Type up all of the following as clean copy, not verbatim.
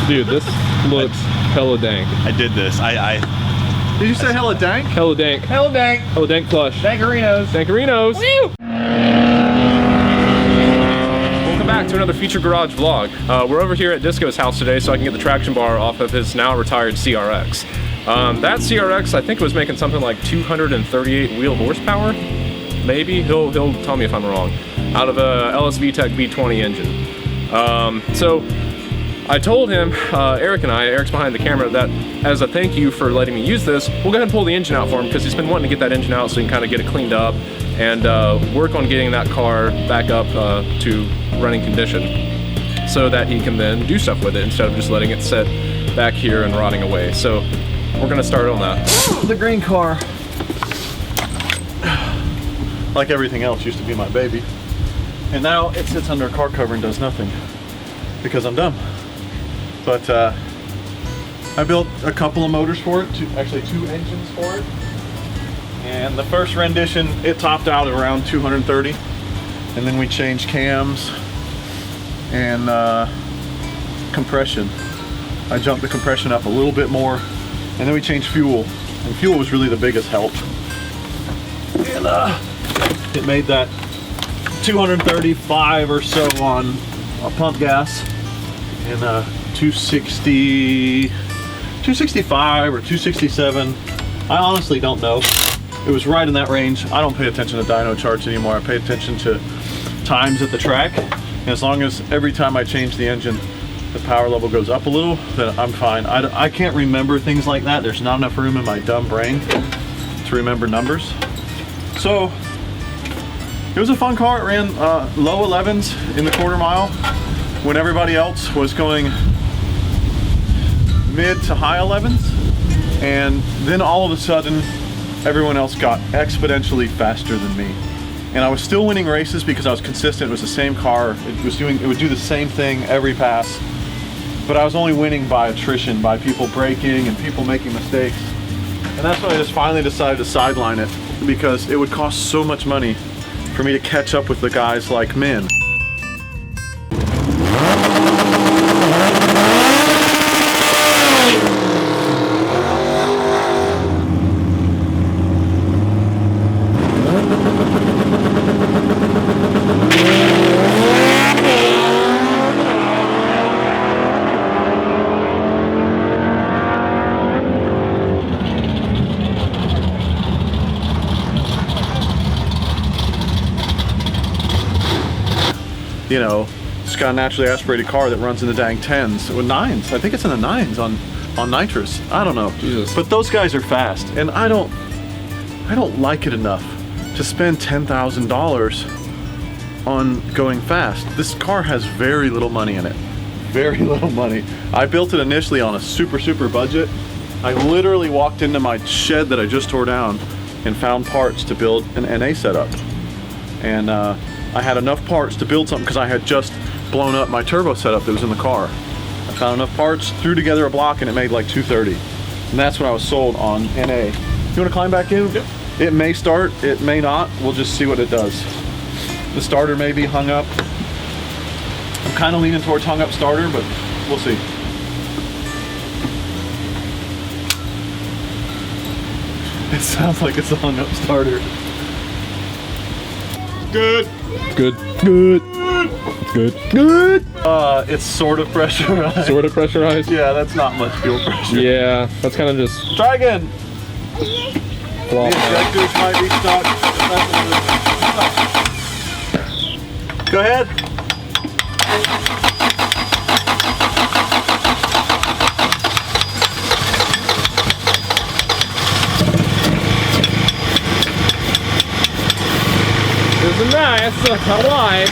Dude, this looks hella dank. I did this. Did you say hella dank? Hella dank. Hella dank. Hella dank flush. Dankarinos. Dankarinos. Woo! Welcome back to another Feature Garage vlog. We're over here at Disco's house today so I can get the traction bar off of his now retired CRX. That CRX, I think, was making something like 238 wheel horsepower. Maybe. He'll tell me if I'm wrong. Out of a LSV Tech V20 engine. So I told him, Eric's behind the camera, that as a thank you for letting me use this, we'll go ahead and pull the engine out for him because he's been wanting to get that engine out so he can kind of get it cleaned up and work on getting that car back up to running condition so that he can then do stuff with it instead of just letting it sit back here and rotting away. So we're gonna start on that. The green car, like everything else, used to be my baby. And now it sits under a car cover and does nothing because I'm dumb. But I built a couple of motors for it, actually two engines for it. And the first rendition, it topped out at around 230. And then we changed cams and compression. I jumped the compression up a little bit more. And then we changed fuel. And fuel was really the biggest help. And it made that 235 or so on pump gas and 265 or 267. I honestly don't know. It was right in that range. I don't pay attention to dyno charts anymore. I pay attention to times at the track. And as long as every time I change the engine, the power level goes up a little, then I'm fine. I can't remember things like that. There's not enough room in my dumb brain to remember numbers. So it was a fun car. It ran low 11s in the quarter mile when everybody else was going mid to high 11s. And then all of a sudden, everyone else got exponentially faster than me. And I was still winning races because I was consistent. It was the same car. It would do the same thing every pass. But I was only winning by attrition, by people braking and people making mistakes. And that's when I just finally decided to sideline it because it would cost so much money for me to catch up with the guys like Min. You know, it's got a naturally aspirated car that runs in the dang 10s, or 9s. I think it's in the 9s on nitrous. I don't know. Jesus. But those guys are fast, and I don't like it enough to spend $10,000 on going fast. This car has very little money in it. Very little money. I built it initially on a super budget. I literally walked into my shed that I just tore down and found parts to build an NA setup. And I had enough parts to build something because I had just blown up my turbo setup that was in the car. I found enough parts, threw together a block, and it made like 230. And that's when I was sold on NA. You want to climb back in? Yep. It may start, it may not. We'll just see what it does. The starter may be hung up. I'm kind of leaning towards hung up starter, but we'll see. It sounds like it's a hung up starter. Good. Good. Good. Good. Good. It's sort of pressurized. Sort of pressurized? Yeah, that's not much fuel pressure. Yeah, that's kind of just Try again. flop. The injectors might be stuck. Go ahead. This is nice. I like.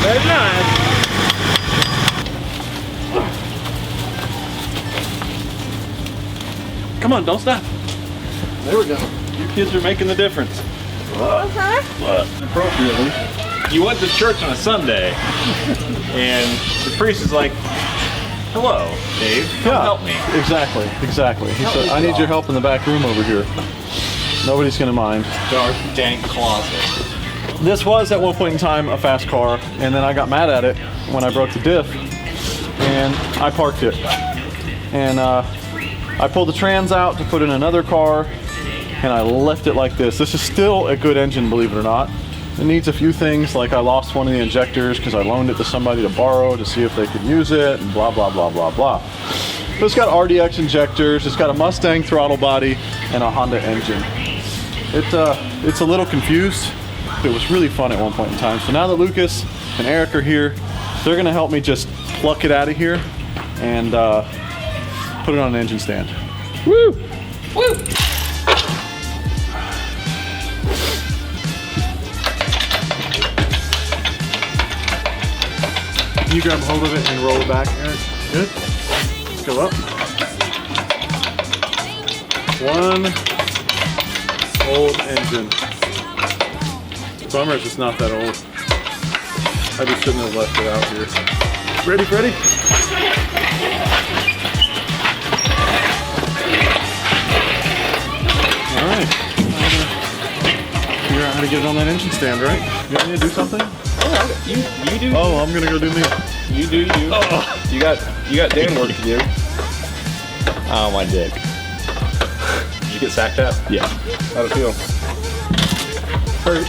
Very nice. Come on, don't stop. There we go. You kids are making the difference. Appropriately, you went to church on a Sunday, and the priest is like, "Hello, Dave. Come help me." Exactly. He said, "I need your help in the back room over here." Nobody's gonna mind. Dark, dank closet. This was at one point in time a fast car, and then I got mad at it when I broke the diff, and I parked it. And I pulled the trans out to put in another car, and I left it like this. This is still a good engine, believe it or not. It needs a few things, like I lost one of the injectors because I loaned it to somebody to borrow to see if they could use it, and blah, blah, blah, blah, blah. But it's got RDX injectors, it's got a Mustang throttle body, and a Honda engine. It's a little confused. It was really fun at one point in time. So now that Lucas and Eric are here, they're gonna help me just pluck it out of here and put it on an engine stand. Woo! Woo! Can you grab hold of it and roll it back, Eric? Good? Let's go up. One old engine. Bummer if it's not that old. I just shouldn't have left it out here. Ready, Freddy? Alright. Figure out how to get it on that engine stand, right? You want me to do something? Oh, you do. Oh, I'm gonna go do me. You do you. Oh. You got Dan work to do. Oh, my dick. Did you get sacked up? Yeah. How'd it feel? Hurt.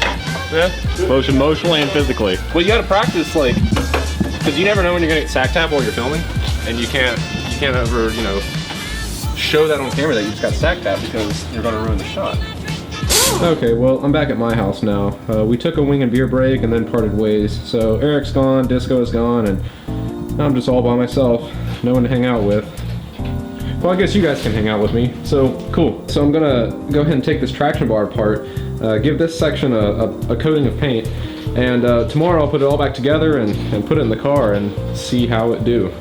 Yeah. Both emotionally and physically. Well, you got to practice, like, because you never know when you're gonna get sack tap while you're filming, and you can't ever, you know, show that on camera that you just got sack tap because you're gonna ruin the shot. Okay, well, I'm back at my house now. We took a wing and beer break and then parted ways. So Eric's gone, Disco is gone, and now I'm just all by myself. No one to hang out with. Well, I guess you guys can hang out with me. So, cool. So I'm gonna go ahead and take this traction bar apart, give this section a coating of paint, and tomorrow I'll put it all back together and put it in the car and see how it do.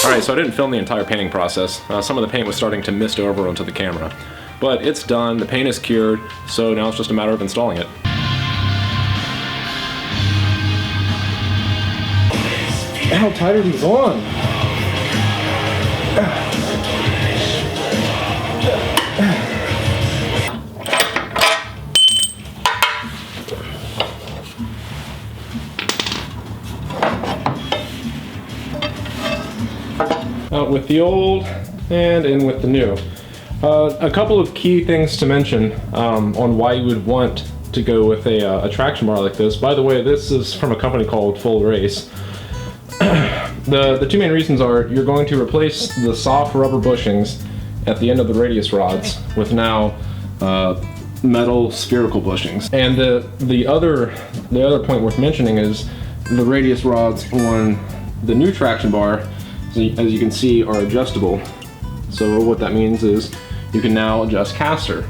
Alright, so I didn't film the entire painting process. Some of the paint was starting to mist over onto the camera. But it's done, the paint is cured, so now it's just a matter of installing it. How tight are these on? Out with the old and in with the new. A couple of key things to mention on why you would want to go with a traction bar like this. By the way, this is from a company called Full Race. The two main reasons are you're going to replace the soft rubber bushings at the end of the radius rods with now metal spherical bushings. And the other point worth mentioning is the radius rods on the new traction bar, as you can see, are adjustable. So what that means is you can now adjust caster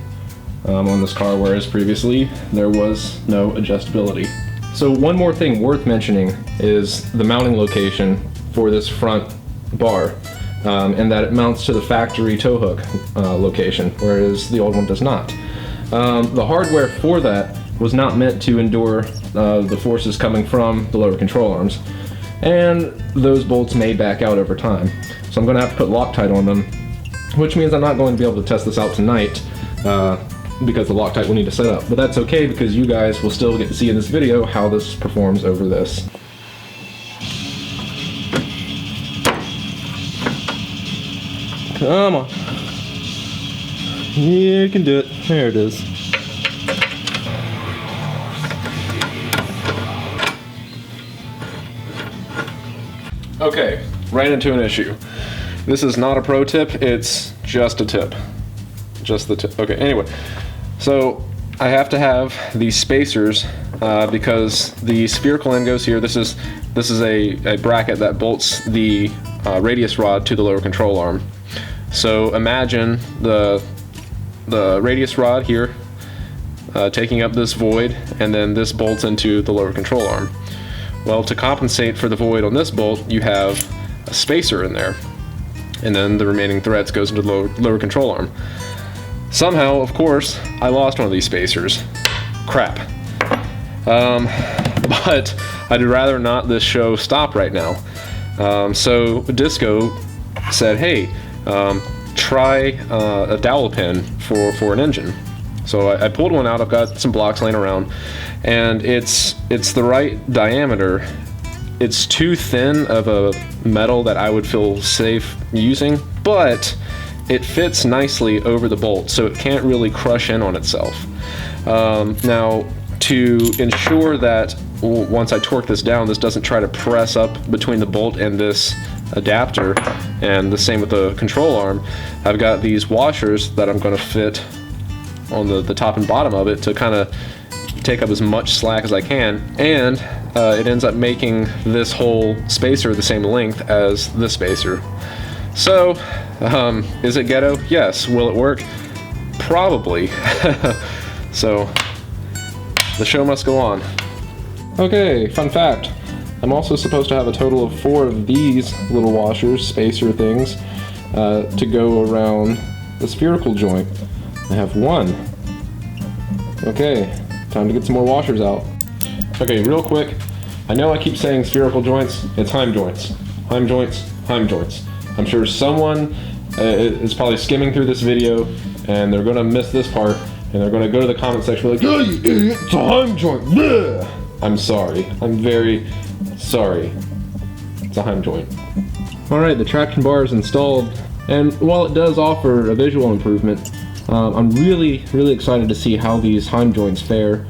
on this car, whereas previously there was no adjustability. So one more thing worth mentioning is the mounting location for this front bar, and that it mounts to the factory tow hook location, whereas the old one does not. The hardware for that was not meant to endure the forces coming from the lower control arms, and those bolts may back out over time. So I'm going to have to put Loctite on them, which means I'm not going to be able to test this out tonight because the Loctite will need to set up. But that's okay, because you guys will still get to see in this video how this performs over this. Come on. Yeah, you can do it. There it is. Okay, ran into an issue. This is not a pro tip, it's just a tip. Just the tip. Okay, anyway. So I have to have these spacers because the spherical end goes here. This is a bracket that bolts the radius rod to the lower control arm. So imagine the radius rod here taking up this void, and then this bolts into the lower control arm. Well, to compensate for the void on this bolt, you have a spacer in there, and then the remaining threads goes into the lower control arm. Somehow, of course, I lost one of these spacers. Crap. But I'd rather not this show stop right now. So Disco said, hey, try a dowel pin for an engine. So I pulled one out. I've got some blocks laying around, and it's the right diameter. It's too thin of a metal that I would feel safe using, but it fits nicely over the bolt, so it can't really crush in on itself. Now, to ensure that once I torque this down, this doesn't try to press up between the bolt and this adapter, and the same with the control arm, I've got these washers that I'm going to fit on the top and bottom of it to kind of take up as much slack as I can, and it ends up making this whole spacer the same length as this spacer. So, is it ghetto? Yes. Will it work? Probably. So, the show must go on. Okay, fun fact. I'm also supposed to have a total of 4 of these little washers, spacer things, to go around the spherical joint. I have 1. Okay, time to get some more washers out. Okay, real quick. I know I keep saying spherical joints. It's Heim joints. Heim joints, Heim joints. I'm sure someone is probably skimming through this video and they're gonna miss this part and they're gonna go to the comment section and be like, oh, you idiot, it's a Heim joint. Bleh. I'm sorry. I'm very sorry. It's a Heim joint. Alright, the traction bar is installed, and while it does offer a visual improvement, I'm really excited to see how these Heim joints fare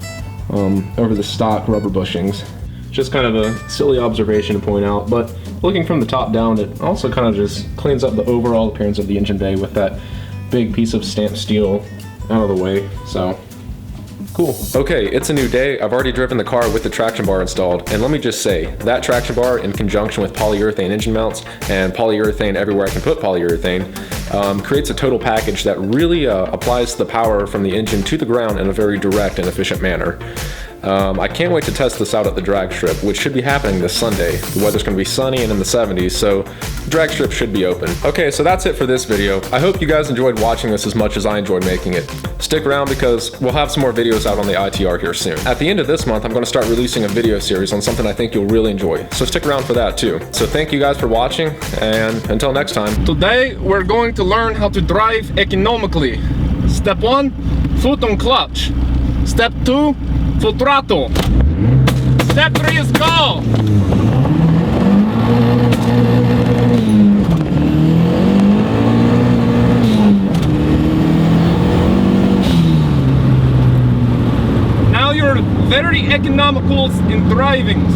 over the stock rubber bushings. Just kind of a silly observation to point out, but looking from the top down, it also kind of just cleans up the overall appearance of the engine bay with that big piece of stamped steel out of the way, so cool. Okay, it's a new day. I've already driven the car with the traction bar installed, and let me just say, that traction bar in conjunction with polyurethane engine mounts and polyurethane everywhere I can put polyurethane creates a total package that really applies the power from the engine to the ground in a very direct and efficient manner. I can't wait to test this out at the drag strip, which should be happening this Sunday. The weather's going to be sunny and in the 70s, so the drag strip should be open. Okay, so that's it for this video. I hope you guys enjoyed watching this as much as I enjoyed making it. Stick around because we'll have some more videos out on the ITR here soon. At the end of this month, I'm going to start releasing a video series on something I think you'll really enjoy, so stick around for that too. So thank you guys for watching, and until next time. Today, we're going to learn how to drive economically. Step 1, foot on clutch. Step 2, full throttle. Step 3 is go! Now you're very economical in driving.